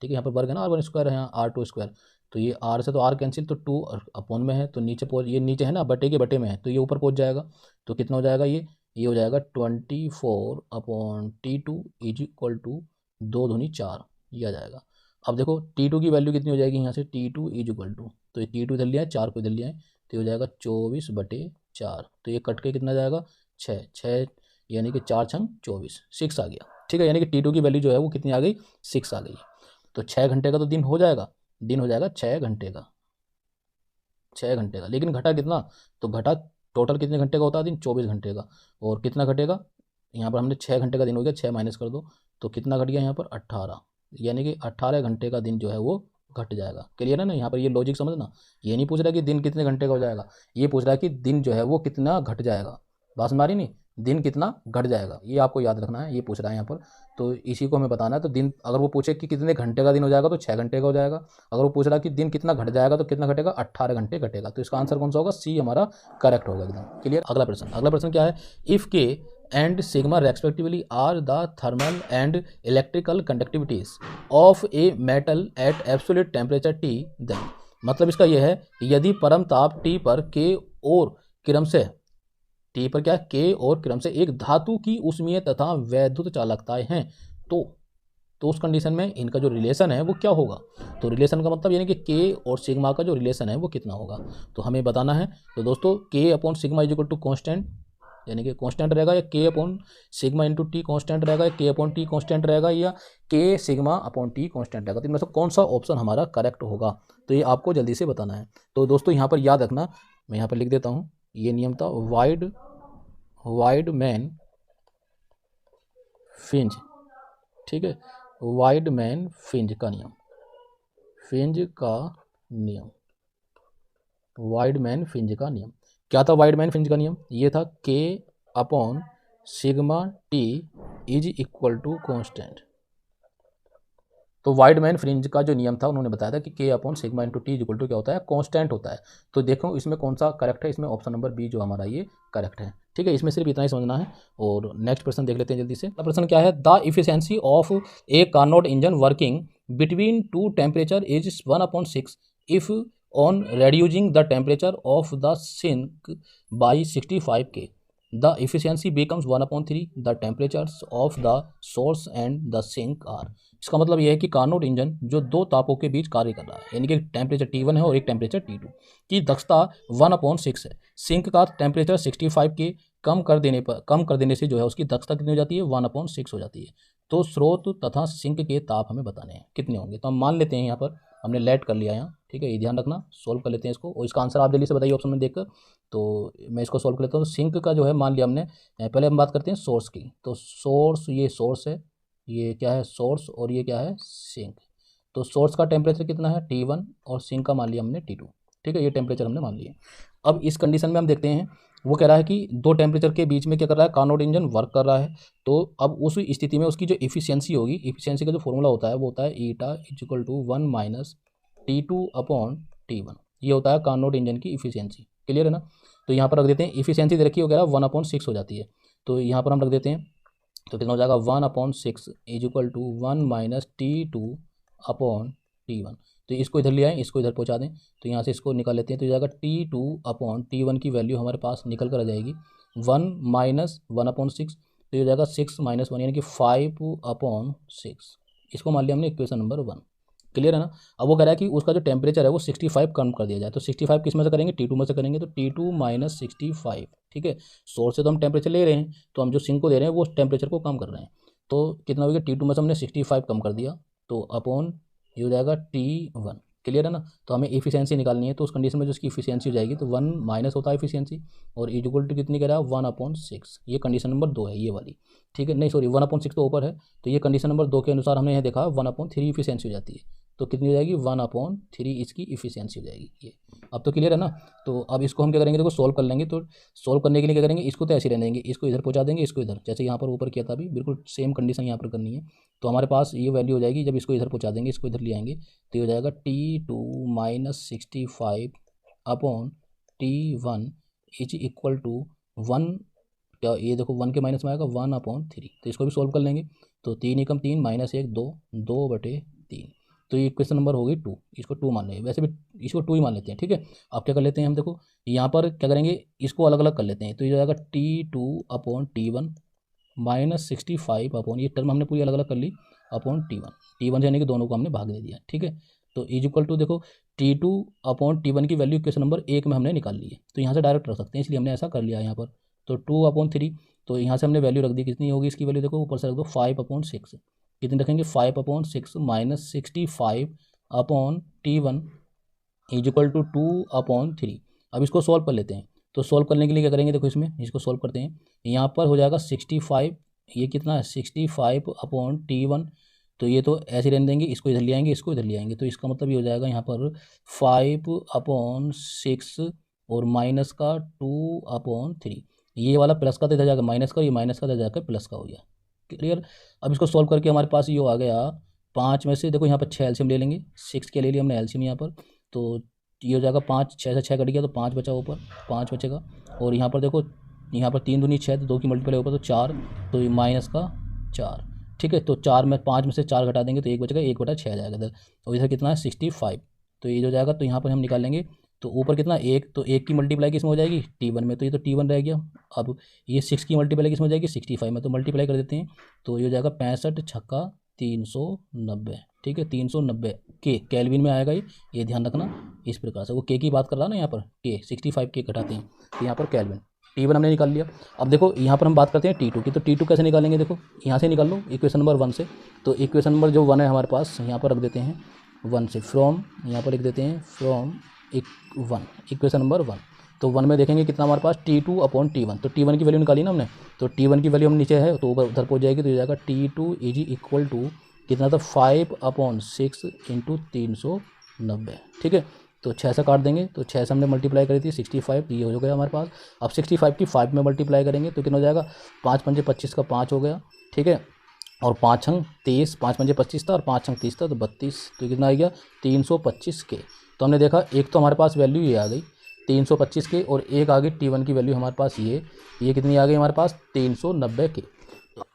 ठीक है। यहाँ पर वर्ग है ना, R1² है, यहाँ R2², तो ये आर से तो आर कैंसिल, तो 2 अपॉन में है तो नीचे ये नीचे है ना, बटे के बटे में है तो ये ऊपर पहुंच जाएगा। तो कितना हो जाएगा ये हो जाएगा 24/T2 इज इक्वल टू 2 दूनी 4, ये आ जाएगा। अब देखो T2 की वैल्यू कितनी हो जाएगी यहाँ से, T2 इज इक्वल टू, तो ये T2 इधर लिया है, 4 को इधर लिया है, तो ये हो जाएगा 24/4। तो ये कट के कितना जाएगा 6 यानी कि 4 छंग 24, 6 आ गया। ठीक है, यानी कि T2 की वैल्यू जो है वो कितनी आ गई, 6 आ गई। तो 6 घंटे का तो दिन हो जाएगा, 6 घंटे का, 6 घंटे का। लेकिन घटा कितना, तो घटा टोटल कितने घंटे का होता है दिन, 24 घंटे का। और कितना घटेगा, यहाँ पर हमने 6 घंटे का दिन हो गया, 6 माइनस कर दो तो कितना घट गया यहाँ पर 18, यानी कि 18 घंटे का दिन जो है वो घट जाएगा। क्लियर है ना, यहाँ पर ये लॉजिक समझना। ये नहीं पूछ रहा कि दिन कितने घंटे का हो जाएगा, ये पूछ रहा है कि दिन जो है वो कितना घट जाएगा। बात समझ रही नहीं, दिन कितना घट जाएगा, ये आपको याद रखना है, ये पूछ रहा है यहाँ पर। तो इसी को हमें बताना है। तो दिन अगर वो पूछे कि कितने घंटे का दिन हो जाएगा तो 6 घंटे का हो जाएगा। अगर वो पूछ रहा है कि दिन कितना घट जाएगा तो कितना घटेगा, 18 घंटे घटेगा। तो इसका आंसर कौन सा होगा, सी हमारा करेक्ट होगा एकदम। क्लियर। अगला प्रश्न क्या है, if K and sigma respectively are the thermal and electrical conductivities of a metal at absolute temperature T, then मतलब इसका यह है यदि परम ताप T पर K और क्रम से T पर क्या, K और क्रम से एक धातु की ऊष्मीय तथा वैद्युत चालकताएं हैं, तो उस कंडीशन में इनका जो रिलेशन है वो क्या होगा। तो रिलेशन का मतलब यानी कि K और सिग्मा का जो रिलेशन है वो कितना होगा, तो हमें बताना है। तो दोस्तों K upon sigma is equal to constant, यानी कि कांस्टेंट रहेगा, या K upon sigma into T constant रहेगा, या K अपॉन T कांस्टेंट रहेगा, या K sigma upon T constant रहेगा। तो इनमें से कौन सा ऑप्शन हमारा करेक्ट होगा, तो ये आपको जल्दी से बताना है। तो दोस्तों यहाँ पर याद रखना, मैं यहाँ पर लिख देता हूँ, ये नियम था वाइडमैन फिंच। ठीक है, वाइडमैन फिंच का नियम, वाइडमैन फिंच का नियम क्या था। वाइडमैन फिंच का नियम ये था, K upon sigma T is equal to constant. तो वाइडमैन फ्रिंज का जो नियम था उन्होंने बताया था कि K upon sigma into T equal to क्या होता है, कांस्टेंट होता है। तो देखो इसमें कौन सा करेक्ट है, इसमें ऑप्शन नंबर बी जो हमारा ये करेक्ट है। ठीक है, इसमें सिर्फ इतना ही समझना है। और नेक्स्ट प्रश्न देख लेते हैं जल्दी से। प्रश्न क्या है, the efficiency of A Carnot engine working between two temperature is 1/6 if on reducing the temperature of the sink by 65 K. The efficiency becomes 1/3. The temperatures of the source and the sink are. इसका मतलब यह है कि Carnot engine जो दो तापों के बीच कार्य कर रहा है, यानी कि टेम्परेचर T1 है और एक टेम्परेचर T2 की दक्षता 1/6 है। सिंक का टेम्परेचर 65 के कम कर देने से जो है उसकी दक्षता कितनी हो जाती है, 1/6 हो जाती है। तो स्रोत तथा सिंक के ताप हमें बताने हैं कितने होंगे। तो हम मान लेते हैं यहाँ पर हमने लेट कर लिया यहाँ। ठीक है, ये ध्यान रखना, सोल्व कर लेते हैं इसको, और इसका आंसर आप जल्दी से बताइए ऑप्शन में देखकर। तो मैं इसको सोल्व कर लेता हूँ। सिंक का जो है मान लिया हमने, पहले हम बात करते हैं सोर्स की। तो सोर्स, ये सोर्स है, ये क्या है सोर्स, और ये क्या है सिंक। तो सोर्स का टेम्परेचर कितना है T1 और सिंक का मान लिया हमने T2। ठीक है, ये टेम्परेचर हमने मान लिए। अब इस कंडीशन में हम देखते हैं, वो कह रहा है कि दो टेम्परेचर के बीच में क्या कर रहा है, कार्नोट इंजन वर्क कर रहा है। तो अब उस स्थिति में उसकी जो इफिशियंसी होगी, इफिशियंसी का जो फॉर्मूला होता है वो होता है eta is equal to 1 minus T2 upon T1। ये होता है कार्नोट इंजन की इफिशियंसी। क्लियर है ना। तो यहाँ पर रख देते हैं, इफिशियंसी दे रखी वगैरह 1/6 हो जाती है। तो यहाँ पर हम रख देते हैं, तो कितना हो जाएगा 1/6 is equal to 1 minus T2 upon T1। तो इसको इधर ले आए, इसको इधर पहुँचा दें, तो यहाँ से इसको निकाल लेते हैं। तो जाएगा T2 अपॉन T1 की वैल्यू हमारे पास निकल कर आ जाएगी 1 माइनस 1/6। तो ये हो जाएगा 6 माइनस 1 यानी कि 5/6। इसको मान लिया हमने इक्वेशन नंबर 1। क्लियर है ना। अब वो कह रहा है कि उसका जो टेम्परेचर है वो 65 कम कर दिया जाए। तो 65 किस में से करेंगे, T2 में से करेंगे। तो T2 माइनस 65। ठीक है, सोर्स से तो हम टेम्परेचर ले रहे हैं, तो हम जो सिंक को दे रहे हैं वो टेम्परेचर को कम कर रहे हैं। तो कितना हो गया, T2 में से हमने 65 कम कर दिया, तो अपॉन ये हो जाएगा T1। क्लियर है ना। तो हमें इफिशियंसी निकालनी है, तो उस कंडीशन में जो उसकी इफिशियंसी हो जाएगी, तो 1 माइनस होता है इफिशियंसी, और इज इक्वल टू कितनी कह रहा है 1/6। ये कंडीशन नंबर 2 है, ये वाली। ठीक है, नहीं सॉरी 1/6 तो ऊपर है। तो ये कंडीशन नंबर 2 के अनुसार हमने यहाँ देखा 1/3 इफिशियंसी हो जाती है। तो कितनी हो जाएगी 1/3 इसकी इफिशियंसी हो जाएगी ये। अब तो क्लियर है ना। तो अब इसको हम क्या करेंगे, देखो सोल्व कर लेंगे। तो सोल्व करने के लिए क्या करेंगे, इसको तो ऐसे रहने देंगे, इसको इधर पहुंचा देंगे, इसको इधर, जैसे यहाँ पर ऊपर किया था अभी, बिल्कुल सेम कंडीशन यहाँ पर करनी है। तो हमारे पास ये वैल्यू हो जाएगी, जब इसको इधर पहुँचा देंगे, इसको इधर ले आएंगे, तो ये हो जाएगा T2 minus 65 upon T1 is equal to 1। क्या ये देखो 1 के माइनस में आएगा 1/3। तो इसको भी सोल्व कर लेंगे। तो 3 एकम 3 माइनस 1 2, 2/3। तो ये इक्वेशन नंबर हो गई 2, इसको 2 मान लेंगे, वैसे भी इसको 2 ही मान लेते हैं, ठीक है। अब क्या कर लेते हैं हम, देखो यहाँ पर क्या करेंगे, इसको अलग अलग कर लेते हैं, तो ये हो जाएगा T2/T1 माइनस 65 अपॉन, ये टर्म हमने पूरी अलग अलग कर ली, अपॉन T1 यानी कि दोनों को हमने भाग दे दिया, ठीक है। तो इज इक्वल टू, देखो T2/T1 की वैल्यू इक्वेशन नंबर 1 में हमने निकाल ली है, तो यहाँ से डायरेक्ट रख सकते हैं, इसलिए हमने ऐसा कर लिया यहाँ पर। तो 2/3, तो यहाँ से हमने वैल्यू रख दी, कितनी होगी इसकी वैल्यू, देखो ऊपर से रख दो 5/6, कितनी रखेंगे 5/6 minus 65/T1 is equal to 2/3। अब इसको सॉल्व कर लेते हैं, तो सॉल्व करने के लिए क्या करेंगे, देखो इसमें इसको सॉल्व करते हैं, यहाँ पर हो जाएगा 65, ये कितना है 65/T1, तो ये तो ऐसे रहने देंगे, इसको इधर ले आएंगे, इसको इधर ले आएंगे, तो इसका मतलब ये हो जाएगा यहाँ पर 5/6 और माइनस का 2/3, ये वाला प्लस का तो इधर जाकर माइनस का, ये माइनस का इधर जाकर प्लस का हो गया, क्लियर। अब इसको सॉल्व करके हमारे पास ये आ गया 5 में से, देखो यहाँ पर 6 एलसीएम ले लेंगे, 6 के ले लिया हमने एलसीएम यहाँ पर, तो ये हो जाएगा 5, 6 से 6 कट गया, तो 5 बचा ऊपर, 5 बचेगा, और यहाँ पर देखो यहाँ पर 3 दूनी 6, तो 2 की मल्टीप्लाई ऊपर, तो 4, तो ये माइनस का 4, ठीक है। तो 4 में 5 में से 4 घटा देंगे तो 1 बचेगा, 1/6 आ जाएगा इधर, और इधर कितना है 65, तो ये जो जाएगा, तो यहाँ पर हम निकाल लेंगे, तो ऊपर कितना 1, तो 1 की मल्टीप्लाई किस में हो जाएगी T1 में, तो ये तो T1 रह गया। अब ये 6 की मल्टीप्लाई किस में हो जाएगी 65 में, तो मल्टीप्लाई कर देते हैं, तो ये हो जाएगा 65 छक्का 390, ठीक है, 390 के केल्विन में आएगा ये ध्यान रखना, इस प्रकार से वो के की बात कर रहा ना, यहाँ पर के 65 के घटाते हैं, तो यहाँ पर केल्विन, T1 हमने निकाल लिया। अब देखो यहाँ पर हम बात करते हैं T2 की, तो T2 कैसे निकालेंगे, देखो यहाँ से निकाल लो इक्वेशन नंबर 1 से, तो इक्वेशन नंबर जो 1 है हमारे पास, यहाँ पर रख देते हैं 1 से, फ्रॉम, यहाँ पर लिख देते हैं फ्रॉम 1, इक्वेशन नंबर 1, तो 1 में देखेंगे कितना हमारे पास T2/T1, तो T1 की वैल्यू निकाली ना हमने, तो T1 की वैल्यू हम नीचे है, तो ऊपर उधर पहुँच जाएगी, तो ये जाएगा T2 इज इक्वल टू कितना था 5/6 इंटू 390, ठीक है। तो 6 से काट देंगे, तो 6 से हमने मल्टीप्लाई करी थी 65, ये हो गया हमारे पास। अब 65 की 5 में मल्टीप्लाई करेंगे तो कितना हो जाएगा, 5 पंजे 25 का 5 हो गया, ठीक है, और 5 छंग 30, 5 पंजे 25 था और 5 छंग 30 था, तो 32, तो कितना आ गया 325 के। तो हमने देखा एक तो हमारे पास वैल्यू ये आ गई 325 के, और एक आ गई T1 की वैल्यू हमारे पास ये कितनी आ गई हमारे पास 390 के।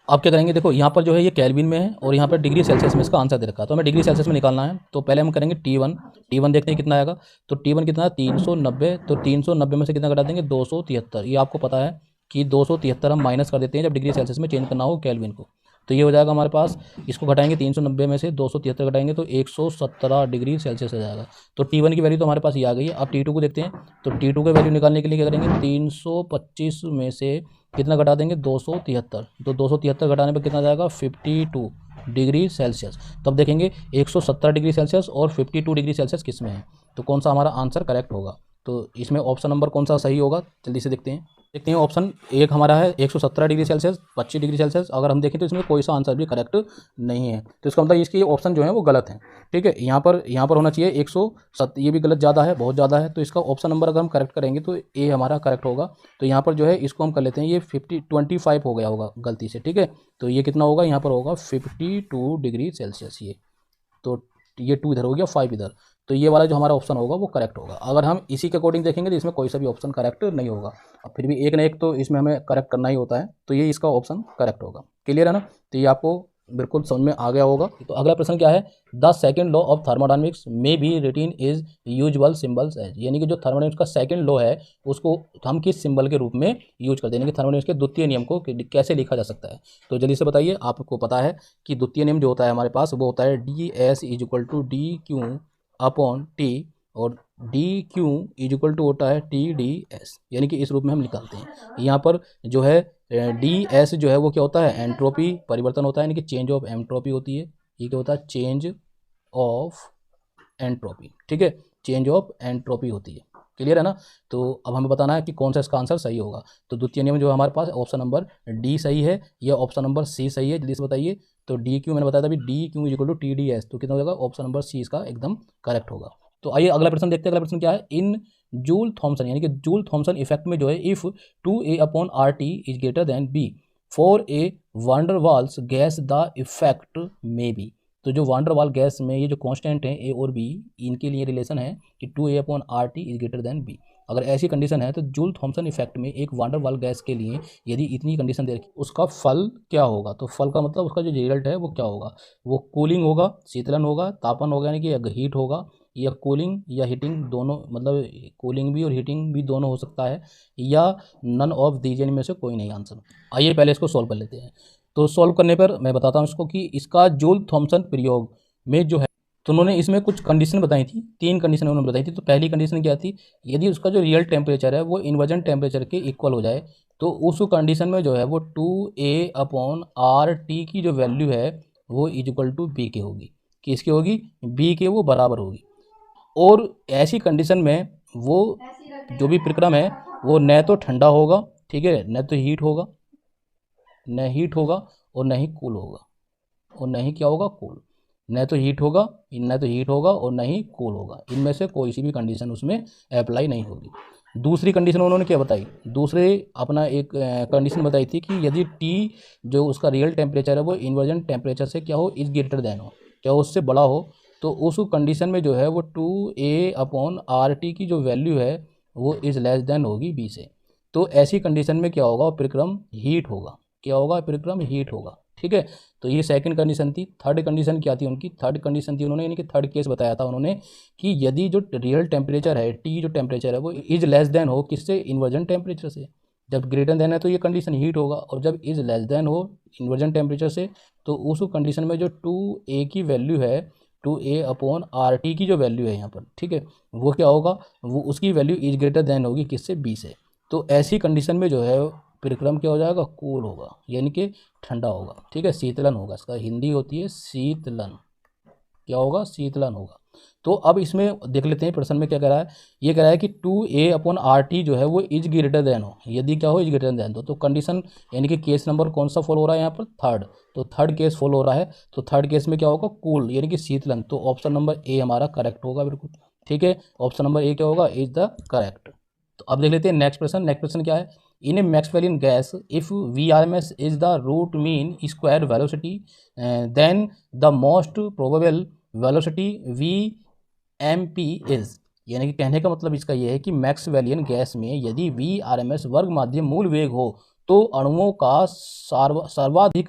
अब क्या करेंगे, देखो यहाँ पर जो है ये केल्विन में है, और यहाँ पर डिग्री सेल्सियस में इसका आंसर दे रखा है, तो हमें डिग्री सेल्सियस में निकालना है, तो पहले हम करेंगे T1 देखते हैं कितना आएगा, तो T1 कितना है 390, तो 390 में से कितना घटा देंगे 273, ये आपको पता है कि 273 हम माइनस कर देते हैं जब डिग्री सेल्सियस में चेंज करना हो केल्विन को, तो ये हो जाएगा हमारे पास, इसको घटाएंगे 390 में से 273 घटाएंगे तो 117 डिग्री सेल्सियस आ जाएगा। तो T1 की वैल्यू तो हमारे पास ये आ गई है। अब T2 को देखते हैं, तो T2 की वैल्यू निकालने के लिए क्या करेंगे, 325 में से कितना घटा देंगे 273, तो 273 घटाने पर कितना जाएगा 52 डिग्री सेल्सियस। तब देखेंगे 117 डिग्री सेल्सियस और 52 डिग्री सेल्सियस किस में है, तो कौन सा हमारा आंसर करेक्ट होगा, तो इसमें ऑप्शन नंबर कौन सा सही होगा, जल्दी से देखते हैं। ऑप्शन 1 हमारा है 117 डिग्री सेल्सियस 25 डिग्री सेल्सियस, अगर हम देखें तो इसमें कोई सा आंसर भी करेक्ट नहीं है, तो इसका मतलब इसकी ऑप्शन जो है वो गलत है, ठीक है। यहाँ पर होना चाहिए 107, ये भी गलत ज़्यादा है, बहुत ज़्यादा है, तो इसका ऑप्शन नंबर अगर हम करेक्ट करेंगे तो ए हमारा करेक्ट होगा। तो यहाँ पर जो है इसको हम कर लेते हैं, ये 25 हो गया होगा गलती से, ठीक है, तो ये कितना होगा, यहाँ पर होगा 52 डिग्री सेल्सियस, ये तो ये 2 इधर हो गया 5 इधर, तो ये वाला जो हमारा ऑप्शन होगा वो करेक्ट होगा। अगर हम इसी के अकॉर्डिंग देखेंगे तो इसमें कोई सा भी ऑप्शन करेक्ट नहीं होगा, अब फिर भी एक ना एक तो इसमें हमें करेक्ट करना ही होता है, तो ये इसका ऑप्शन करेक्ट होगा। क्लियर है ना, तो ये आपको बिल्कुल समझ में आ गया होगा। तो अगला प्रश्न क्या है, the second law of thermodynamics में be written is usual symbols as, यानी कि जो थर्मोडायनेमिक्स का सेकंड लॉ है उसको हम किस सिंबल के रूप में यूज करते हैं, यानी कि थर्मोडायनेमिक्स के द्वितीय नियम को कैसे लिखा जा सकता है। तो जल्दी से बताइए, आपको पता है कि द्वितीय नियम जो होता है हमारे पास वो होता है ds is equal to dq/t, और dq इज इक्वल टू होता है TdS, यानी कि इस रूप में हम निकालते हैं। यहाँ पर जो है ds जो है वो क्या होता है, एंट्रोपी परिवर्तन होता है, यानी कि चेंज ऑफ एंट्रोपी होती है, ये क्या होता है चेंज ऑफ एंट्रोपी, ठीक है, चेंज ऑफ एंट्रोपी होती है। क्लियर है ना, तो अब हमें बताना है कि कौन सा इसका आंसर सही होगा। तो द्वितीय नियम जो हमारे पास ऑप्शन नंबर डी सही है या ऑप्शन नंबर सी सही है, जल्दी से बताइए। तो डी क्यू मैंने बताया था अभी, d q is equal to TdS, तो कितना हो जाएगा, ऑप्शन नंबर सी इसका एकदम करेक्ट होगा। तो आइए अगला प्रश्न देखते हैं। अगला प्रश्न क्या है, इन जूल थॉमसन यानी कि जूल थॉमसन इफेक्ट में जो है if 2A/RT is greater than B for a van der Waals gas the effect में बी, तो जो वांडर वाल गैस में ये जो कांस्टेंट है ए और बी, इनके लिए रिलेशन है कि 2A/RT is greater than B। अगर ऐसी कंडीशन है तो जूल थॉमसन इफेक्ट में एक वांडर वाल गैस के लिए यदि इतनी कंडीशन दे रखी, उसका फल क्या होगा? तो फल का मतलब उसका जो रिजल्ट है वो क्या होगा? वो कूलिंग होगा, शीतलन होगा, तापन होगा यानी कि हीट होगा, या कूलिंग या हीटिंग दोनों, मतलब कूलिंग भी और हीटिंग भी दोनों हो सकता है, या नन ऑफ दीज में से कोई नहीं आंसर। आइए पहले इसको सॉल्व कर लेते हैं। तो सॉल्व करने पर मैं बताता हूँ इसको कि इसका जूल थॉमसन प्रयोग में जो है, तो उन्होंने इसमें कुछ कंडीशन बताई थी, 3 कंडीशन उन्होंने बताई थी। तो पहली कंडीशन क्या थी? यदि उसका जो रियल टेम्परेचर है वो इन्वर्जन टेम्परेचर के इक्वल हो जाए तो उस कंडीशन में जो है वो 2A/RT की जो वैल्यू है वो इक्वल टू बी के होगी। किसकी होगी? बी के वो बराबर होगी। और ऐसी कंडीशन में वो जो भी प्रक्रम है वो न तो ठंडा होगा, ठीक है, न तो हीट होगा, न हीट होगा और न ही कूल होगा, और न ही क्या होगा? कूल। न तो हीट होगा, न तो हीट होगा और न ही कूल होगा। इनमें से कोई सी भी कंडीशन उसमें अप्लाई नहीं होगी। दूसरी कंडीशन उन्होंने क्या बताई? दूसरे अपना एक कंडीशन बताई थी कि यदि टी जो उसका रियल टेम्परेचर है वो इन्वर्जन टेम्परेचर से क्या हो? इज ग्रेटर देन हो, क्या उससे बड़ा हो, तो उस कंडीशन में जो है वो 2A/RT की जो वैल्यू है वो इज़ लेस देन होगी बी से। तो ऐसी कंडीशन में क्या होगा? प्रक्रम हीट होगा। क्या होगा? प्रक्रम हीट होगा। ठीक है, तो ये सेकंड कंडीशन थी। थर्ड कंडीशन क्या थी उनकी? थर्ड कंडीशन थी उन्होंने, यानी कि थर्ड केस बताया था उन्होंने कि यदि जो रियल टेम्परेचर है, टी जो टेम्परेचर है वो इज लेस देन हो, किससे? इन्वर्जन टेम्परेचर से। जब ग्रेटर देन है तो ये कंडीशन हीट होगा, और जब इज लेस देन हो इन्वर्जन टेम्परेचर से तो उस कंडीशन में जो 2A की वैल्यू है, 2A/RT की जो वैल्यू है यहाँ पर, ठीक है, वो क्या होगा? वो उसकी वैल्यू इज ग्रेटर देन होगी किससे? बी से। तो ऐसी कंडीशन में जो है प्रक्रम क्या हो जाएगा? कूल होगा, यानी कि ठंडा होगा। ठीक है, शीतलन होगा, इसका हिंदी होती है शीतलन। क्या होगा? शीतलन होगा। तो अब इसमें देख लेते हैं प्रश्न में क्या कह रहा है। ये कह रहा है कि 2A/RT जो है वो इज ग्रेटर देन हो, यदि क्या हो? Is greater then. तो कंडीशन यानी कि केस नंबर कौन सा फॉलो हो रहा है यहाँ पर? थर्ड। तो थर्ड केस फॉलो हो रहा है। तो थर्ड केस में क्या होगा? कूल, यानी कि शीतलन। तो ऑप्शन नंबर ए हमारा करेक्ट होगा बिल्कुल। ठीक है, ऑप्शन नंबर ए क्या होगा? Is the correct. तो अब देख लेते हैं नेक्स्ट प्रश्न। नेक्स्ट प्रश्न क्या है? In a Maxwellian gas if VRMS is the root mean square velocity then the most probable velocity VMP is. यानी कि कहने का मतलब इसका यह है कि मैक्सवेलियन गैस में यदि VRMS वर्ग माध्य मूल वेग हो तो अणुओं का सर्वाधिक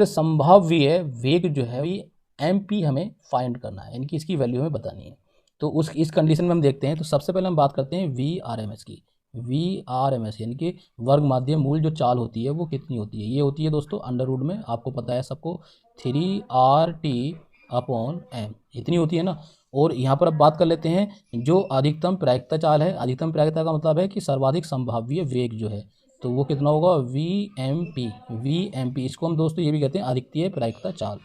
संभाव्य वेग जो है VMP हमें फाइंड करना है, यानी कि इसकी वैल्यू हमें बतानी है। तो उस इस कंडीशन में हम देखते हैं। तो सबसे पहले हम बात करते हैं VRMS की। VRMS यानी कि वर्ग माध्य मूल जो चाल होती है वो कितनी होती है? ये होती है दोस्तों अंडर रूट में, आपको पता है सबको, 3RT/m, इतनी होती है ना। और यहाँ पर अब बात कर लेते हैं जो अधिकतम प्रायिकता चाल है। अधिकतम प्रायिकता का मतलब है कि सर्वाधिक संभाव्य वेग जो है, तो वो कितना होगा? VMP। इसको हम दोस्तों ये भी कहते हैं अधिकतम प्रायिकता चाल।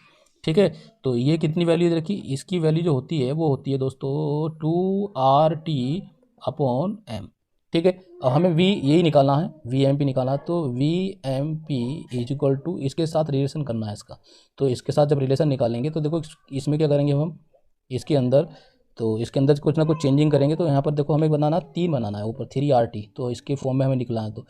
ठीक है, तो ये कितनी वैल्यू रखी? इसकी वैल्यू जो होती है वो होती है दोस्तों 2RT/m। ठीक है, अब हमें V यही निकालना है, VMP निकालना है। तो VMP इज इक्वल टू, इसके साथ रिलेशन करना है इसका। तो इसके साथ जब रिलेशन निकालेंगे तो देखो इसमें क्या करेंगे हम, इसके अंदर, तो इसके अंदर कुछ ना कुछ चेंजिंग करेंगे। तो यहाँ पर देखो हमें बनाना 3 बनाना है, ऊपर 3RT, तो इसके फॉर्म में हमें निकला है। तो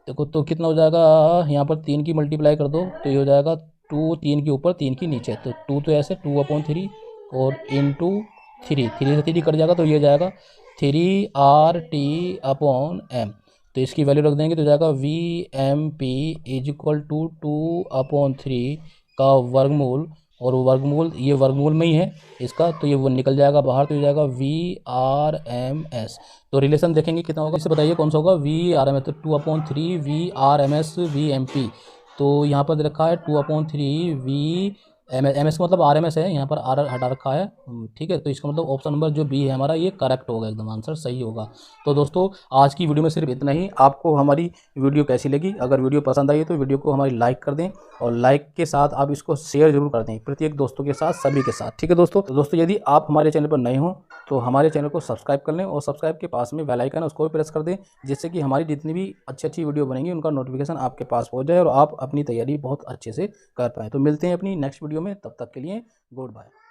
देखो तो कितना हो जाएगा? यहाँ पर 3 की मल्टीप्लाई कर दो तो ये हो जाएगा 2, 3 के ऊपर 3 की नीचे, तो 2 तो ऐसे 2/3 और इंटू 3, 3 से 3 कट जाएगा तो ये जाएगा 3RT/m। तो इसकी वैल्यू रख देंगे तो जाएगा VMP इज इक्वल टू 2/3 का वर्गमूल, और वर्गमूल ये वर्गमूल में ही है इसका, तो ये वो निकल जाएगा बाहर, तो ये जाएगा VRMS। तो रिलेशन देखेंगे कितना होगा, इससे बताइए कौन सा होगा? VRMS, तो 2/3 VRMS VMP। तो यहाँ पर रखा है 2/3 VMS का मतलब RMS है, यहाँ पर R हटा रखा है। ठीक है, तो इसका मतलब ऑप्शन नंबर जो बी है हमारा ये करेक्ट होगा, एकदम आंसर सही होगा। तो दोस्तों आज की वीडियो में सिर्फ इतना ही। आपको हमारी वीडियो कैसी लगी? अगर वीडियो पसंद आई तो वीडियो को हमारी लाइक कर दें, और लाइक के साथ आप इसको शेयर जरूर कर दें प्रत्येक दोस्तों के साथ, सभी के साथ। ठीक है दोस्तों, तो दोस्तों यदि आप हमारे चैनल पर नए हों तो हमारे चैनल को सब्सक्राइब कर लें, और सब्सक्राइब के पास में बेल आइकन है उसको भी प्रेस कर दें, जिससे कि हमारी जितनी भी अच्छी अच्छी वीडियो बनेंगी उनका नोटिफिकेशन आपके पास पहुंच जाए और आप अपनी तैयारी बहुत अच्छे से कर पाएँ। तो मिलते हैं अपनी नेक्स्ट वीडियो में, तब तक के लिए गुड बाय।